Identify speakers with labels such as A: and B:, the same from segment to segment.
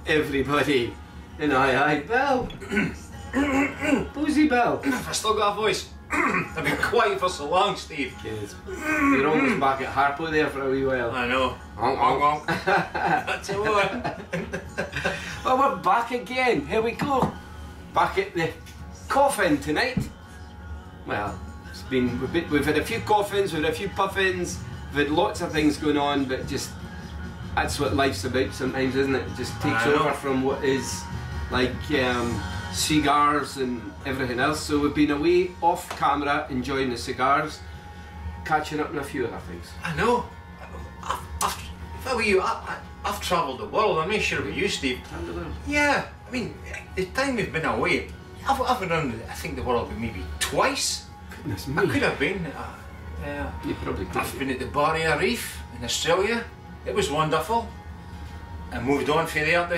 A: everybody in Aye Bell. Boozy Bell.
B: I still got a voice. I've been quiet for so long, Steve.
A: Kids. You're almost back at Harpo there for a wee while.
B: I know.
A: Honk, honk.
B: That's a what.
A: Well, we're back again. Here we go. Back at the coffin tonight. Well, it's been we've had a few coffins, we've had a few puffins, we've had lots of things going on, but just that's what life's about sometimes, isn't it? It just takes over from what is like cigars and everything else. So we've been away off camera enjoying the cigars, catching up on a few other things.
B: I know. If I were you, I've travelled the world. I'm not sure about you, Steve. Yeah, I mean, the time we've been away, I've been around, I think, the world maybe twice.
A: Goodness me.
B: I could have been. Yeah.
A: You probably could.
B: I've been at the Barrier Reef in Australia. It was wonderful. I moved on from there to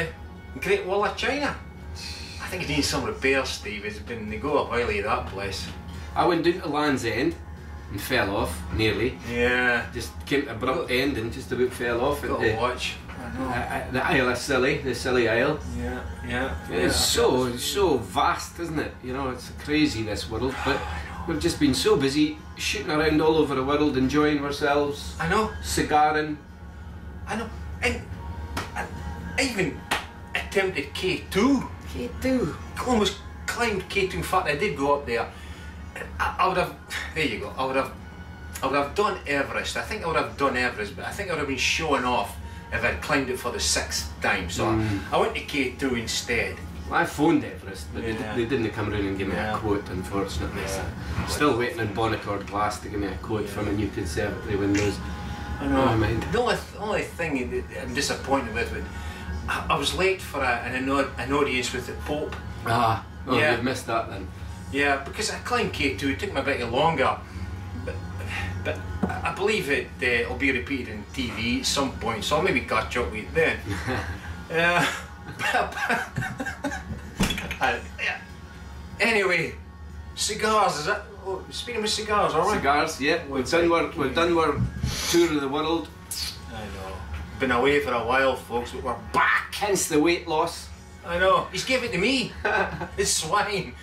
B: the Great Wall of China. I think it needs some repairs, Steve. They go up early, that place.
A: I went down to Land's End and fell off, nearly.
B: Yeah.
A: Just came to an abrupt end and just about fell off.
B: Got to watch. I know.
A: The Isle of Scilly, the Scilly Isle.
B: Yeah.
A: It's so vast, isn't it? You know, it's crazy, this world. But we've just been so busy shooting around all over the world, enjoying ourselves.
B: I know.
A: Cigaring.
B: I know. And I even attempted K2.
A: K2.
B: Almost climbed K2. In fact, I did go up there. I would have. There you go. I would have done Everest. I think I would have done Everest, but I think I would have been showing off if I'd climbed it for the 6th time. So I went to K2 instead.
A: Well, I phoned Everest, but they didn't come round and give me a quote, unfortunately. So still waiting on Bonnecord Glass to give me a quote from a new conservatory windows.
B: I know. The only thing I'm disappointed with it, I was late for an audience with the Pope.
A: Ah, oh, yeah. You've missed that then.
B: Yeah, because I climbed K2, it took me a bit longer. But I believe it'll be repeated in TV at some point, so I'll maybe catch up with you then. Anyway, cigars, is that? Oh, speaking of cigars, alright?
A: Cigars, yeah. We've done our tour of the world.
B: I know. Been away for a while, folks, but we're back.
A: Hence the weight loss.
B: I know. He's gave it to me. It's swine.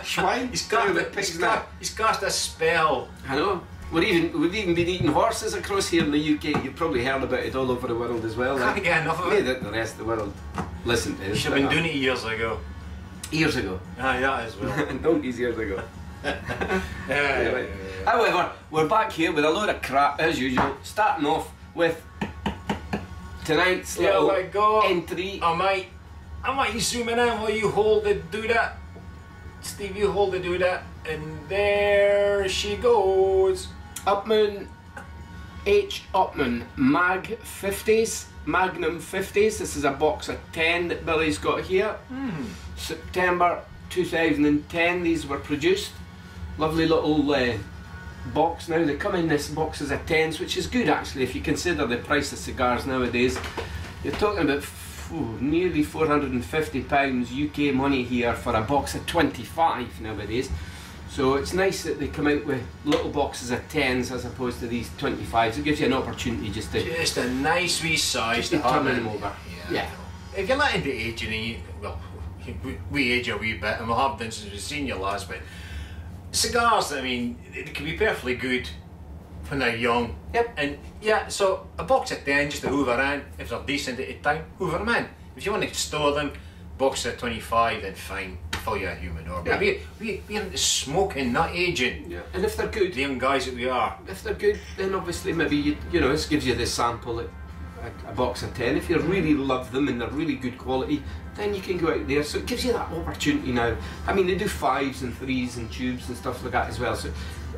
A: Swine?
B: He's cast a spell.
A: I know. We've even been eating horses across here in the UK. You've probably heard about it all over the world as well.
B: Can't get enough of it.
A: The rest of the world listen to it.
B: Should have been doing it years ago.
A: Years ago?
B: Ah, yeah, as well.
A: Donkeys years ago. However, we're back here with a load of crap as usual, starting off with tonight's little entry.
B: I might zoom in while you hold the doodad. Steve, you hold the doodad, and there she goes.
A: Upmann Magnum 50s. This is a box of 10 that Billy's got here. September 2010 these were produced. Lovely little box. Now they come in this box as a 10s, which is good actually if you consider the price of cigars nowadays. You're talking about nearly £450 UK money here for a box of 25 nowadays. So it's nice that they come out with little boxes of 10s as opposed to these 25s. It gives you an opportunity just
B: a nice wee size to
A: turn them over. Yeah.
B: If you're not into aging, we age a wee bit, and we'll have done since we've seen you last, but cigars, I mean, they can be perfectly good when they're young.
A: Yep.
B: And yeah, so a box of 10 just to hoover in, if they're decent at the time, hoover them in. If you want to store them, box of 25, then fine, fill your humidor. But we're into smoking, not aging.
A: Yeah. And if they're good,
B: the young guys that we are.
A: If they're good, then obviously maybe you know, this gives you the sample at a box of 10. If you really love them and they're really good quality, then you can go out there. So it gives you that opportunity now. I mean, they do 5s and 3s and tubes and stuff like that as well. So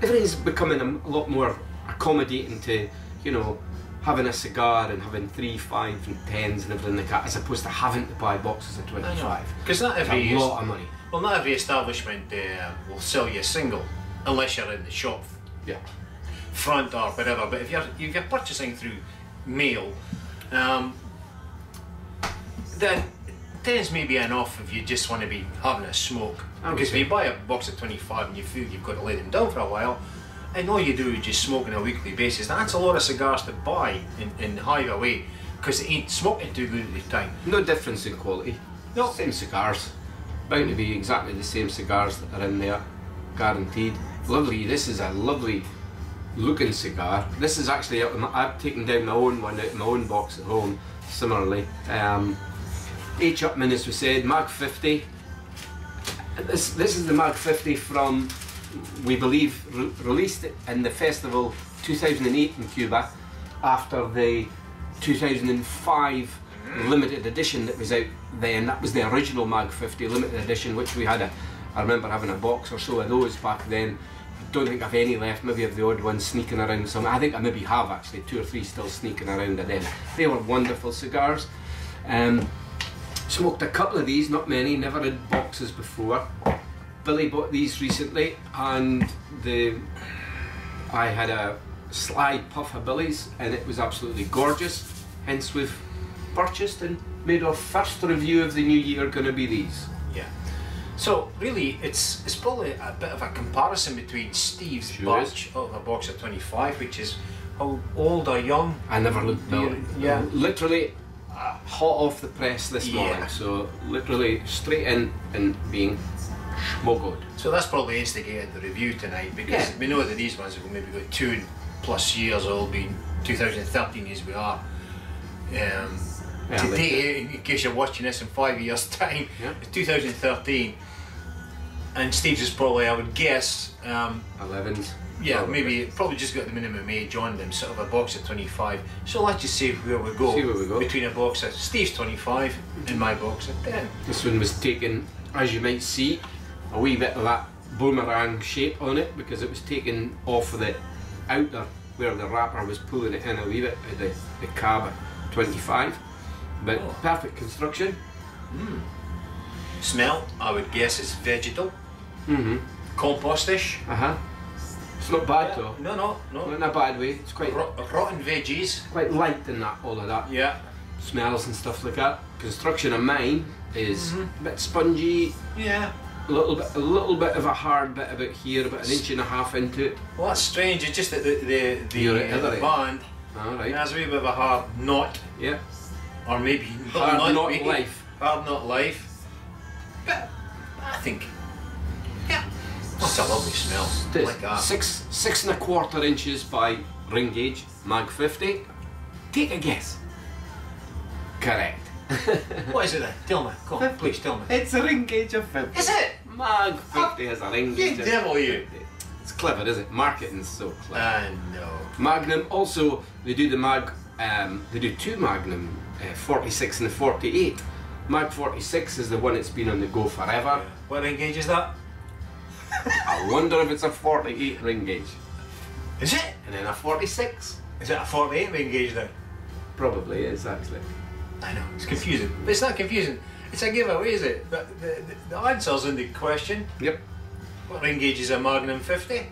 A: everything's becoming a lot more accommodating to, you know, having a cigar and having 3, 5 and 10s and everything like that, as opposed to having to buy boxes of 25.
B: Because not every
A: a lot of money.
B: Well, not every establishment will sell you a single, unless you're in the shop front or whatever. But if you're purchasing through mail, then 10s may be enough if you just want to be having a smoke. Because if you buy a box of 25 and you feel you've got to lay them down for a while, and all you do is just smoke on a weekly basis, that's a lot of cigars to buy and hide away. because they ain't smoking too good at the time.
A: No difference in quality.
B: No.
A: Same cigars. Bound to be exactly the same cigars that are in there, guaranteed. Lovely. This is a lovely looking cigar. This is actually, I've taken down my own one out of my own box at home. Similarly, H. Upmann, as we said, Mag 50. This is the Mag 50 from, we believe, released in the festival 2008 in Cuba, after the 2005 limited edition that was out then. That was the original Mag 50 limited edition, which we had I remember having a box or so of those back then. I don't think I've any left, maybe I've the odd one sneaking around somewhere. I think I maybe have actually, 2 or 3 still sneaking around of them. They were wonderful cigars. Smoked a couple of these, not many, never had boxes before. Billy bought these recently, and I had a sly puff of Billy's, and it was absolutely gorgeous. Hence we've purchased and made our first review of the new year going to be these.
B: Yeah. So really, it's probably a bit of a comparison between Steve's
A: Sure
B: batch of a box of 25, which is how old or young.
A: I never looked Billy.
B: Yeah.
A: Literally hot off the press this morning, so literally straight in and being smuggled.
B: So that's probably instigated the review tonight, because we know that these ones have maybe got 2+ years old, being 2013 as we are. Today, in case you're watching this in 5 years' time, it's 2013, and Steve's is probably, I would guess,
A: 11s.
B: Yeah, probably just got the minimum age on them, sort of a box of 25. So let's just see where we go. Between a box of Steve's 25 and my box of 10.
A: This one was taken, as you might see, a wee bit of that boomerang shape on it, because it was taken off of the outer, where the wrapper was pulling it in a wee bit of the cab at 25. But perfect construction.
B: Smell, I would guess, is vegetal. Compostish.
A: It's not bad though.
B: No.
A: Not in a bad way. It's quite
B: rotten veggies.
A: Quite light in that, all of that.
B: Yeah.
A: Smells and stuff like that. Construction of mine is a bit spongy.
B: Yeah.
A: A little bit of a hard bit about here, about 1.5 inches into it.
B: Well, that's strange. It's just that the band has a wee bit of a hard knot.
A: Yeah.
B: Or maybe
A: hard knot life.
B: Hard knot life. But I think, that's a lovely smell. Like that.
A: 6 1/4 inches by ring gauge, Mag 50. Take a guess. Correct.
B: What is it then? Tell me. Come on, please tell me.
A: It's a ring gauge of 50.
B: Is it?
A: Mag 50 has a ring gauge.
B: You devil, you.
A: It's clever, isn't it? Marketing's so clever.
B: I know.
A: Magnum also, they do the Mag, they do 2 Magnum, 46 and the 48. Mag 46 is the one that's been on the go forever.
B: What ring gauge is that?
A: I wonder if it's a 48 ring gauge.
B: Is it?
A: And then a 46.
B: Is it a 48 ring gauge then?
A: Probably is, actually.
B: I know, it's confusing. But it's not confusing. It's a giveaway, is it? The answer's in the question.
A: Yep.
B: What ring gauge is a Magnum 50?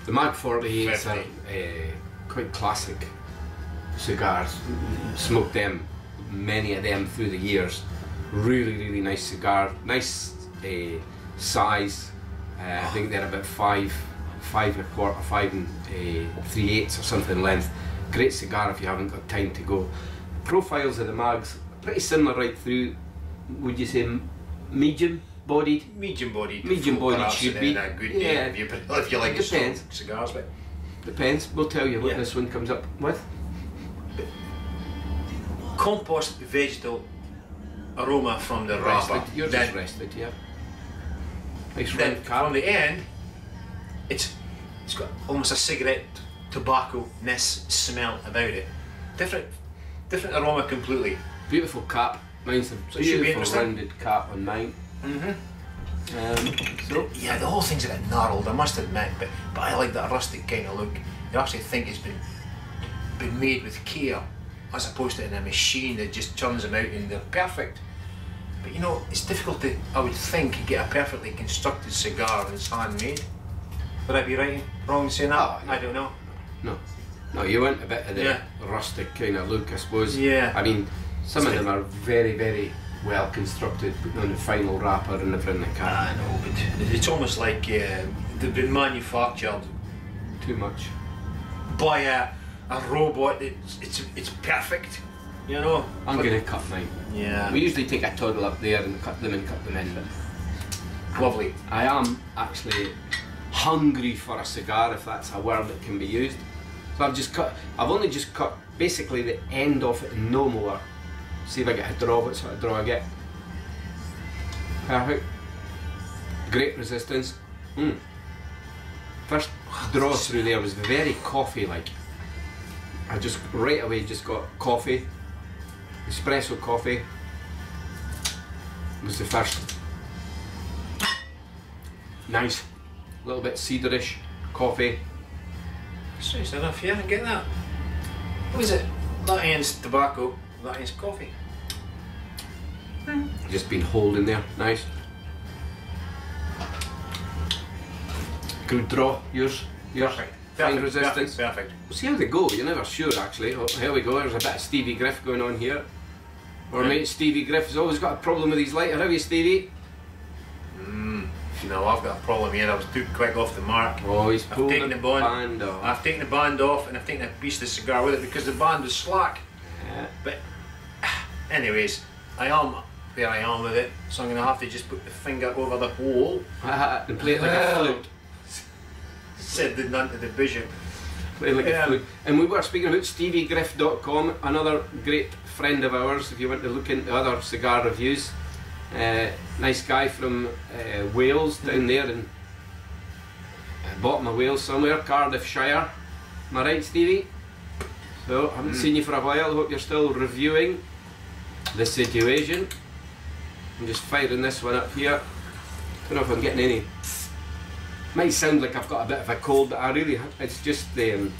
A: The Mag 48s are quite classic cigars. Smoked them, many of them through the years. Really nice cigar. Nice size. I think they're about 5 1/4, 5 3/8 or something length. Great cigar if you haven't got time to go. Profiles of the mags pretty similar right through. Would you say medium bodied?
B: Medium bodied.
A: Medium bodied should be.
B: A good name if you like strong cigars, but
A: depends. We'll tell you what this one comes up with.
B: Compost vegetal aroma from the wrapper.
A: Yours is rested, yeah. Nice red cap.
B: From the end, it's got almost a cigarette tobacco-ness smell about it. Different aroma completely.
A: Beautiful cap. Mine's a beautiful rounded cap on mine.
B: Yeah, the whole thing's a bit gnarled, I must admit, but I like that rustic kind of look. You actually think it's been made with care, as opposed to in a machine that just churns them out and they're perfect. But you know, it's difficult to, I would think, get a perfectly constructed cigar and it's handmade. Would I be wrong in saying that?
A: Oh, yeah.
B: I don't know.
A: No, you want a bit of the rustic kind of look, I suppose.
B: Yeah.
A: I mean, some of them are very well constructed, putting on the final wrapper and everything like that.
B: I know, but it's almost like they've been manufactured
A: too much
B: by a robot. It's perfect. You know?
A: I'm going to cut mine.
B: Yeah.
A: We usually take a toddle up there and cut them in, but
B: Lovely.
A: I am actually hungry for a cigar, if that's a word that can be used. So I've only just cut basically the end of it and no more. See if I get a draw, what sort of draw I get. Perfect. Great resistance. First draw through there was very coffee-like. I just right away just got coffee, espresso coffee was the first. Nice, a little bit cedarish coffee.
B: Strange enough, yeah, I get that. What was it? That ends tobacco, that ends coffee.
A: Just been holding there, nice. Good draw, yours.
B: Perfect.
A: Fine resistance.
B: Perfect.
A: We'll see how they go, you're never sure actually. Oh, here we go, there's a bit of Stevie Griff going on here. Our mate Stevie Griff has always got a problem with his lighter, have you, Stevie?
B: No, I've got a problem here. I was too quick off the mark.
A: Oh, he's pulled
B: the
A: band off.
B: I've taken the band off and I've taken a piece of the cigar with it because the band was slack.
A: Yeah.
B: But anyways, I am where I am with it, so I'm going to have to just put the finger over the hole
A: and play it like a flute.
B: Said the nun to the bishop.
A: Play it like a flute. And we were speaking about StevieGriff.com, another great friend of ours if you want to look into other cigar reviews. Nice guy from Wales, down there in bottom of Wales somewhere, Cardiffshire. Am I right, Stevie? So, I haven't seen you for a while. I hope you're still reviewing the situation. I'm just firing this one up here. Don't know if I'm getting any. Might sound like I've got a bit of a cold, but I really, it's just been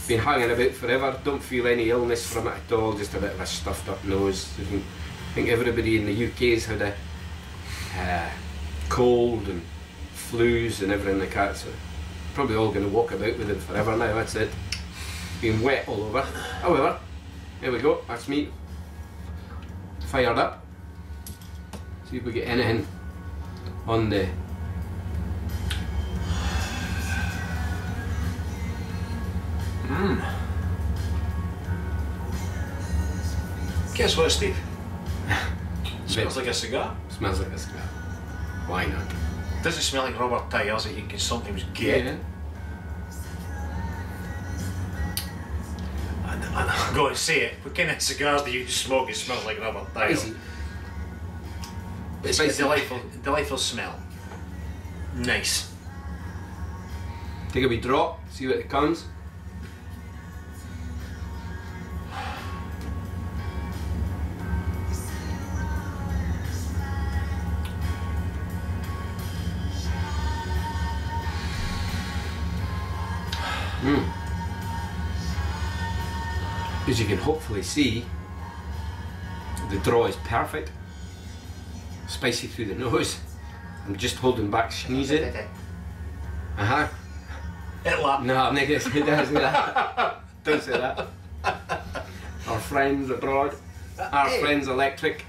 A: hanging about forever. Don't feel any illness from it at all, just a bit of a stuffed up nose. I think everybody in the UK's had a cold and flus and everything like that, so probably all going to walk about with it forever now, that's it. Being wet all over. However, here we go, that's me fired up. See if we get anything on the
B: Guess what, Steve? Smells like a cigar.
A: Smells like a cigar. Why not?
B: Does it smell like rubber tires that you can sometimes get?
A: Yeah.
B: I'm going to say it. What kind of cigars do you smoke? It smells like rubber tires. It's a delightful smell. Nice.
A: Take a wee drop, see what it comes. As you can hopefully see, the draw is perfect. Spicy through the nose. I'm just holding back sneezing.
B: Hitler.
A: No, I'm not going to say that. Don't say that. Our friends abroad. Our friends electric.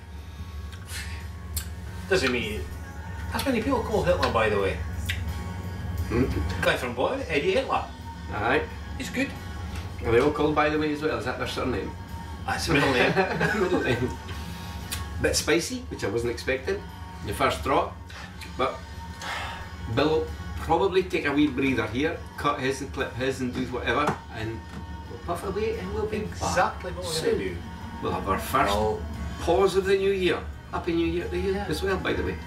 B: Doesn't mean. That's many people call Hitler, by the way. Guy from Boy, Eddie Hitler.
A: Alright.
B: He's good.
A: Are they all called by the way as well? Is that their surname?
B: That's a middle name.
A: Middle name. Bit spicy, which I wasn't expecting. The first draw. But Bill will probably take a wee breather here, cut his and clip his and do whatever, and we'll puff away and we'll be
B: exactly what we're going to do.
A: We'll have our first pause of the new year. Happy New Year to you as well, by the way.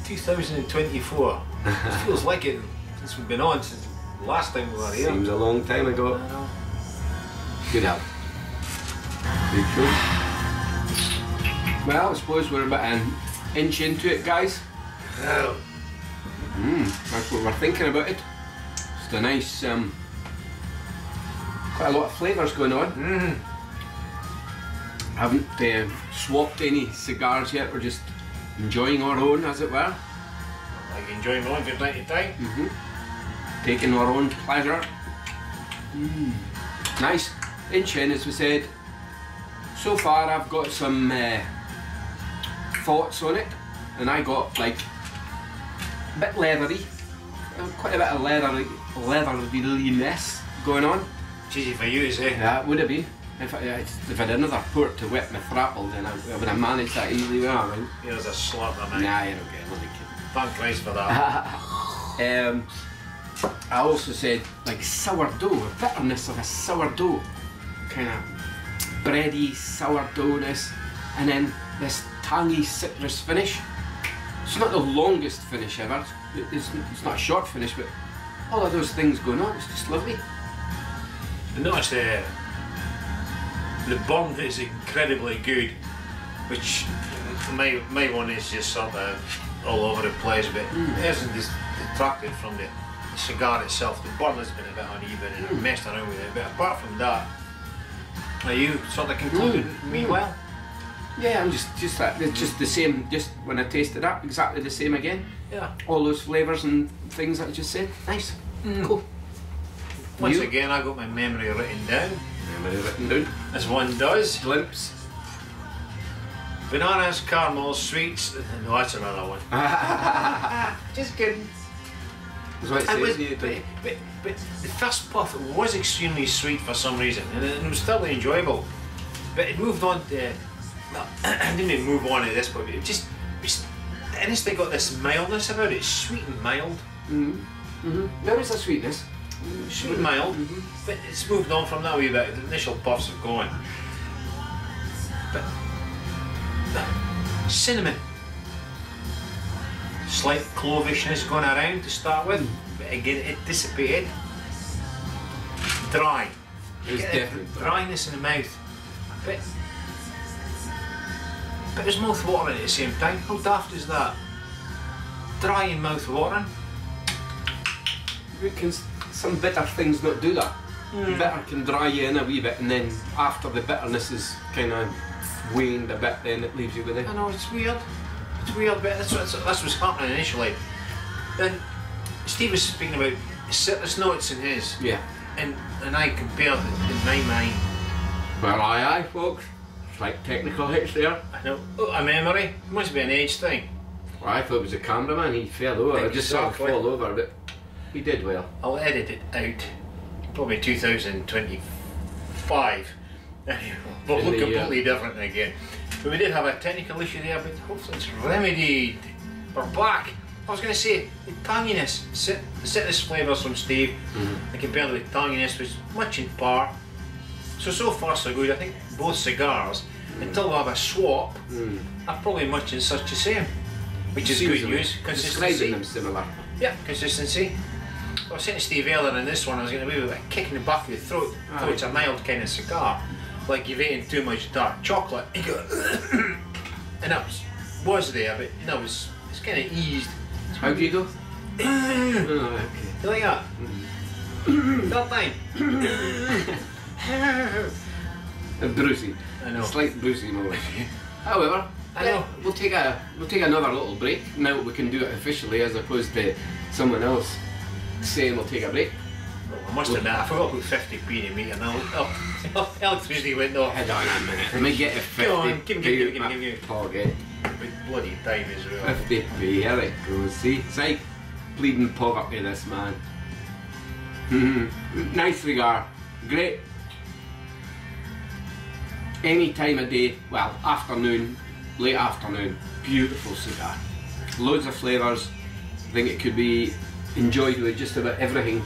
B: 2024. It feels like it since we've been on, since the last time we were here.
A: Seems a long time ago.
B: I know.
A: Good help. Good show. Well, I suppose we're about an inch into it, guys. That's what we're thinking about it. Just a nice, quite a lot of flavours going on. Haven't swapped any cigars yet. We're just enjoying our own, as it were.
B: Like enjoying my own from time to time.
A: Taking our own pleasure. Nice. Inch in, as we said. So far I've got some thoughts on it, and I got like a bit leathery, quite a bit of leatheriness going on.
B: It's easy for you to say.
A: Yeah, it would have been. If I had another port to whip my throttle, then I would have managed that easily. You know what I mean?
B: Here's a slapper, mate.
A: Nah, you're okay. I'm only kidding.
B: Thank Christ for that.
A: I also said like sourdough, a bitterness of a sourdough, kind of bready sourdoughness, and then this tangy citrus finish. It's not the longest finish ever. It's not a short finish, but all of those things going on. It's just lovely.
B: I noticed the burn is incredibly good, which my one is just sort of all over the place, but it isn't detracted from the cigar itself. The burn has been a bit uneven and I've messed around with it, but apart from that, are you sort of concluded me well?
A: Yeah, I'm just that. It's just the same. Just when I tasted that, exactly the same again.
B: Yeah.
A: All those flavours and things that I just said. Nice. Cool.
B: Once again, I got my memory written down.
A: Memory written down.
B: As one does.
A: Glimpse.
B: Bananas, caramel, sweets. No, that's another one. Just kidding.
A: That's what it says.
B: But the first puff was extremely sweet for some reason, and it was still enjoyable. But it moved on to. Well, I didn't move on to this, but it just honestly got this mildness about it, sweet and mild.
A: There is a sweetness.
B: Sweet and mild, but it's moved on from that wee bit. The initial puffs have gone. But cinnamon, slight clovishness going around to start with, but again it dissipated. Dry.
A: It's definitely
B: dryness in the mouth, but it's mouth watering at the same time. How daft is that? Dry and mouth watering.
A: Some bitter things not do that. Bitter can dry you in a wee bit, and then after the bitterness is kind of waned a bit, then it leaves you with it.
B: I know, it's weird. It's weird, but that's what's happening initially. Then Steve was speaking about citrus notes in his.
A: Yeah.
B: And I compared it in my mind.
A: Well, aye, folks. Like technical hits there.
B: I know. Oh, a memory. It must be an age thing.
A: Well, I thought it was a cameraman. He fell over. I just saw him fall over, but he did well.
B: I'll edit it out. Probably 2025. But look completely different again. But we did have a technical issue there, but hopefully it's remedied. We're back. I was going to say the tanginess, the citrus flavours from Steve, I compared with tanginess was much in par. So far so good. I think both cigars, until we have a swap, are probably much in such the same, which is good news. Consistency.
A: Them similar.
B: Yeah, consistency. I was saying to Steve earlier in this one, I was getting a wee bit of a kick in the back of the throat. Though it's a mild kind of cigar, like you've eaten too much dark chocolate. You go, and that was there, but no, it's kind of eased.
A: How do you go?
B: You like that? That time.
A: Brucey.
B: I know.
A: Slight brucey noise. However,
B: I know.
A: We'll take another little break. Now we can do it officially as opposed to someone else saying we'll take a break.
B: Well, I must admit, I forgot about 50p to me, and electricity went off.
A: Hold on a minute. Let me get a 50p.
B: Go on, give me.
A: Pocket.
B: With bloody time as well.
A: 50p, here it goes. See? It's like bleeding poverty, this man. Nice cigar. Great. Any time of day, well, afternoon, late afternoon, beautiful cigar. Loads of flavours. I think it could be enjoyed with just about everything,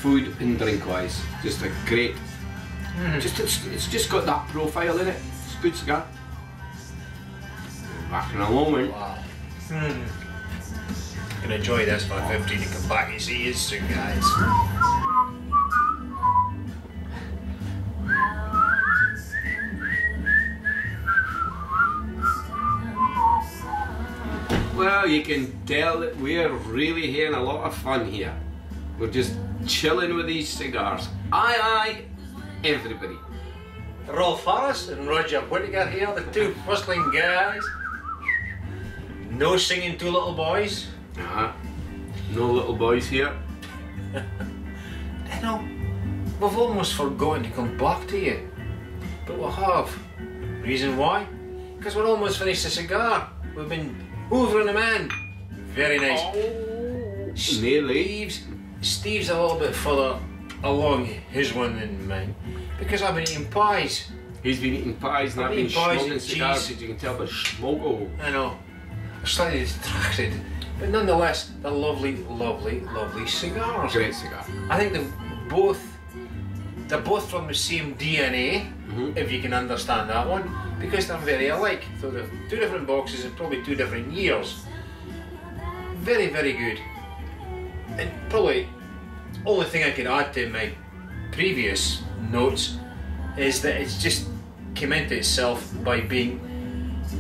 A: food and drink wise. Just a great, it's just got that profile in it. It's a good cigar. Back in a moment.
B: Wow. Can enjoy this for 15 and come back and see you soon, guys.
A: Well, you can tell that we're really having a lot of fun here. We're just chilling with these cigars. Aye, everybody.
B: Rolf Harris and Roger Whittaker here, the two bustling guys. No singing two little boys.
A: No little boys here.
B: I know, we've almost forgotten to come back to you. But we have. Reason why? Because we're almost finished the cigar. We've been hoovering them in. Very nice.
A: Nearly.
B: Steve's a little bit further along his one than mine. Because I've been eating pies.
A: He's been eating pies and I've been
B: pies
A: smoking
B: and
A: cigars,
B: cheese.
A: as you can tell by smoke.
B: I know. I'm slightly distracted. But nonetheless, they're lovely, lovely, lovely cigars.
A: Great cigar.
B: I think they're both from the same DNA, if you can understand that one, because they're very alike. So they're two different boxes and probably 2 different years. Very, very good. And probably the only thing I could add to my previous notes is that it's just came into itself by being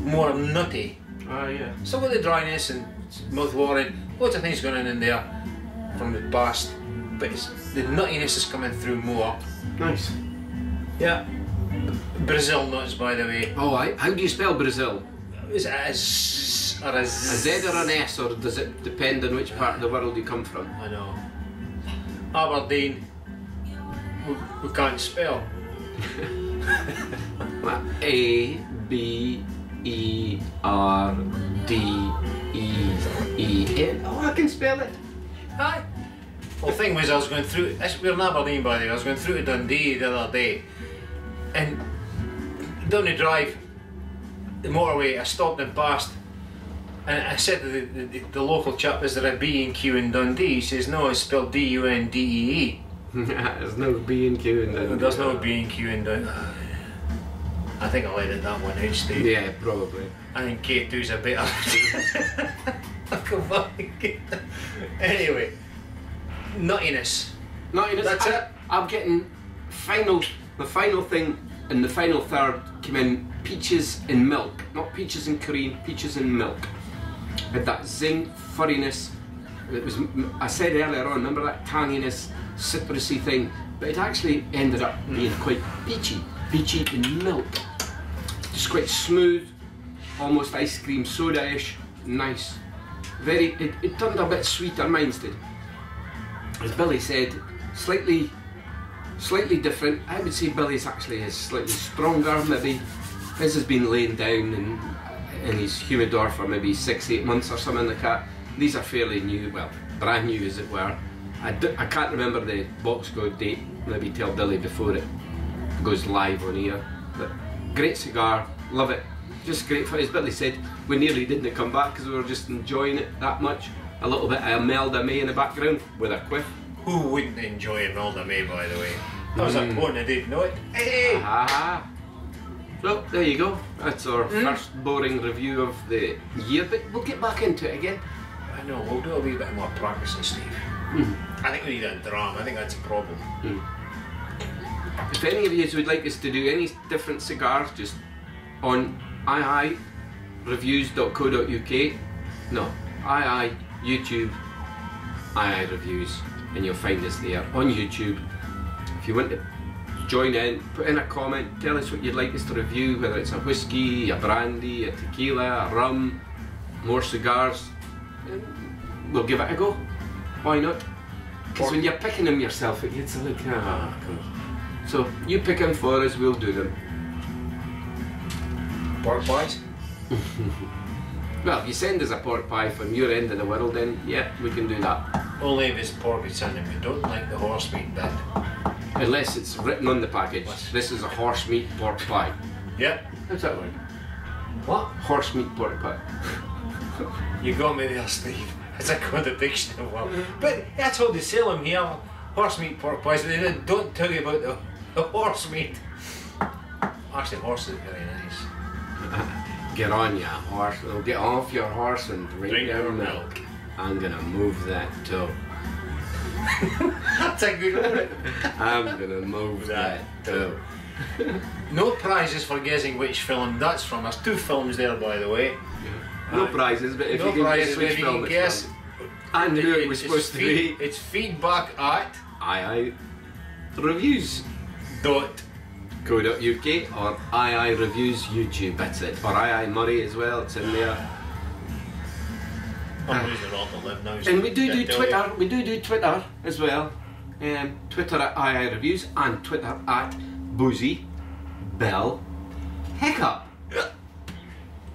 B: more nutty.
A: Yeah.
B: Some of the dryness and mouth-watering, loads of things going on in there from the past, but the nuttiness is coming through more.
A: Nice.
B: Yeah. Brazil nuts, by the way.
A: Oh, how do you spell Brazil?
B: Is it a Z or a Z?
A: A Z or an S, or does it depend on which part of the world you come from?
B: I know. Aberdeen, we can't spell.
A: A-B-E-R-D-E-E-N. Oh, I can spell it.
B: Aye. Well, the thing was, I was going through. We're in Aberdeen, by the way. I was going through to Dundee the other day, and down the drive, the motorway, I stopped and passed, and I said to the local chap, "Is there a B and Q in Dundee?" He says, "No, it's spelled D-U-N-D-E-E."
A: There's no B and Q in Dundee.
B: There's no B and Q in Dundee. I think I'll edit that one out, Steve.
A: Yeah, probably.
B: I think K2's a bit. Anyway, nuttiness. That's it.
A: I'm getting the final thing in the final third came in peaches in milk. Not peaches and cream, peaches in milk. Had that zing, furriness. It was, I said earlier on, remember that tanginess, citrusy thing, but it actually ended up being quite peachy in milk. Just quite smooth, almost ice cream soda-ish, nice. It turned a bit sweeter, mine did. As Billy said, slightly different. I would say Billy's actually is slightly stronger, maybe. His has been laying down in his humidor for maybe 6-8 months or something like that. These are fairly new, well, brand new as it were. I can't remember the box code date, maybe tell Billy before it goes live on here. But great cigar, love it. Just great for, as Billy said, we nearly didn't come back because we were just enjoying it that much. A little bit of Imelda May in the background with a quiff.
B: Who wouldn't enjoy Imelda May, by the way? That was a pun, I didn't know it. Hey!
A: So there you go. That's our first boring review of the year, but we'll get back into it again.
B: I know, we'll do a wee bit more practicing, Steve. I think we need a dram, I think that's a problem.
A: If any of you would like us to do any different cigars, just on AyeAyeReviews.co.uk, no, YouTube, AyeAyeReviews, and you'll find us there on YouTube. If you want to join in, put in a comment, tell us what you'd like us to review, whether it's a whiskey, a brandy, a tequila, a rum, more cigars, we'll give it a go. Why not? Because when you're picking them yourself, it gets like, cool. So you pick them for us, we'll do them.
B: Pork pies?
A: Well, if you send us a pork pie from your end of the world, then yeah, we can do that.
B: Only if it's pork it's in, and we don't like the horse meat bit.
A: Unless it's written on the package, this is a horse meat pork pie.
B: Yeah.
A: How's that word?
B: What?
A: Horse meat pork pie.
B: You got me there, Steve. It's a contradiction of one. But that's how they sell them here. Horse meat pork pies, but they don't tell you about the horse meat. Actually, horse is very nice.
A: Get on ya horse, well, get off your horse and drink your milk. I'm gonna move that toe.
B: That's a good one.
A: I'm gonna move that toe.
B: No prizes for guessing which film that's from. There's 2 films there, by the way.
A: No prizes, but if
B: no
A: you can
B: prizes,
A: guess which film it's from. I knew it was supposed to be.
B: It's feedback at
A: AyeAyeReviews.co.uk or AyeAyeReviews YouTube. That's it. Or AyeAyeMurray as well. It's in there.
B: I'm losing all the live now.
A: And we do Twitter. We do Twitter as well. Twitter at AyeAyeReviews and Twitter at Boozy Bell Hiccup.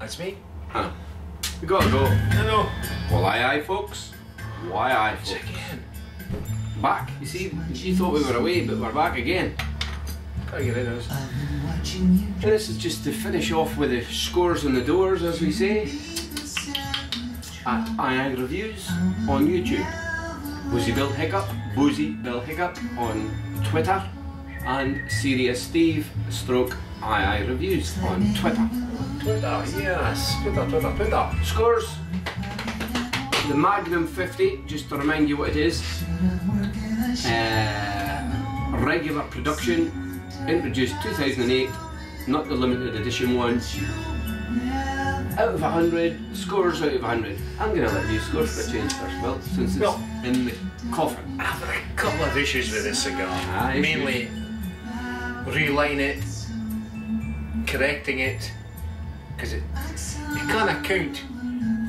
B: That's me.
A: We gotta go.
B: I know.
A: Well, aye folks. Why aye folks.
B: Again.
A: Back. You see, you thought we were away, but we're back again.
B: Gotta get rid of those.
A: And this is just to finish off with the scores on the doors, as we say, at AyeAyeReviews on YouTube. Boozy Bill Hiccup on Twitter, and Serious Steve / AyeAyeReviews on Twitter.
B: Twitter, yes, Twitter.
A: Scores. The Magnum 50, just to remind you what it is, regular production, introduced 2008, not the limited edition one. Out of 100, scores out of 100. I'm going to let you score for a change first, Bill, since it's in the coffin.
B: I've had a couple of issues with this cigar. Mainly relighting it, correcting it, because you can't count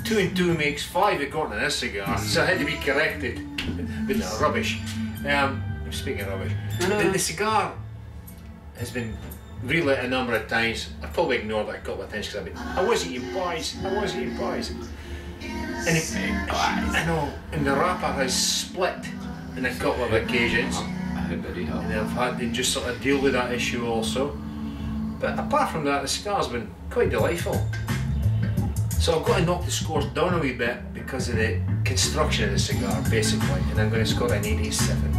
B: 2 and 2 makes 5 according to this cigar, so it had to be corrected. But no, rubbish. Speaking of rubbish, the cigar has been relit a number of times. I've probably ignored it a couple of times because I was eating pies. And I know, and the wrapper has split on a couple of occasions. And I've had to just sort of deal with that issue also. But apart from that, the cigar's been quite delightful. So I've got to knock the scores down a wee bit because of the construction of the cigar, basically, and I'm going to score an 87.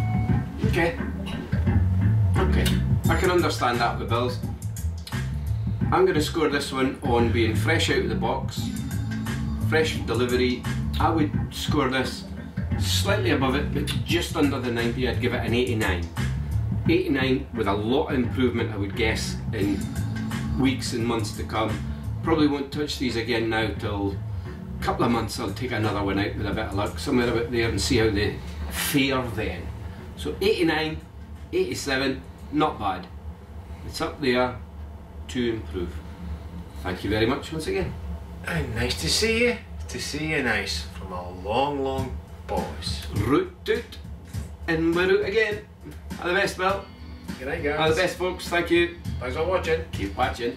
A: Okay. I can understand that with Bills. I'm going to score this one on being fresh out of the box, fresh delivery. I would score this slightly above it, but just under the 90. I'd give it an 89. 89 with a lot of improvement, I would guess, in weeks and months to come. Probably won't touch these again now till a couple of months. I'll take another one out with a bit of luck, somewhere about there, and see how they fare then. So 89, 87, not bad. It's up there to improve. Thank you very much once again.
B: And nice to see you. To see you nice from a long, long pause.
A: Root toot, and we're out again. All the best, Bill.
B: Good night, guys.
A: All the best, folks. Thank you.
B: Thanks for watching.
A: Keep watching.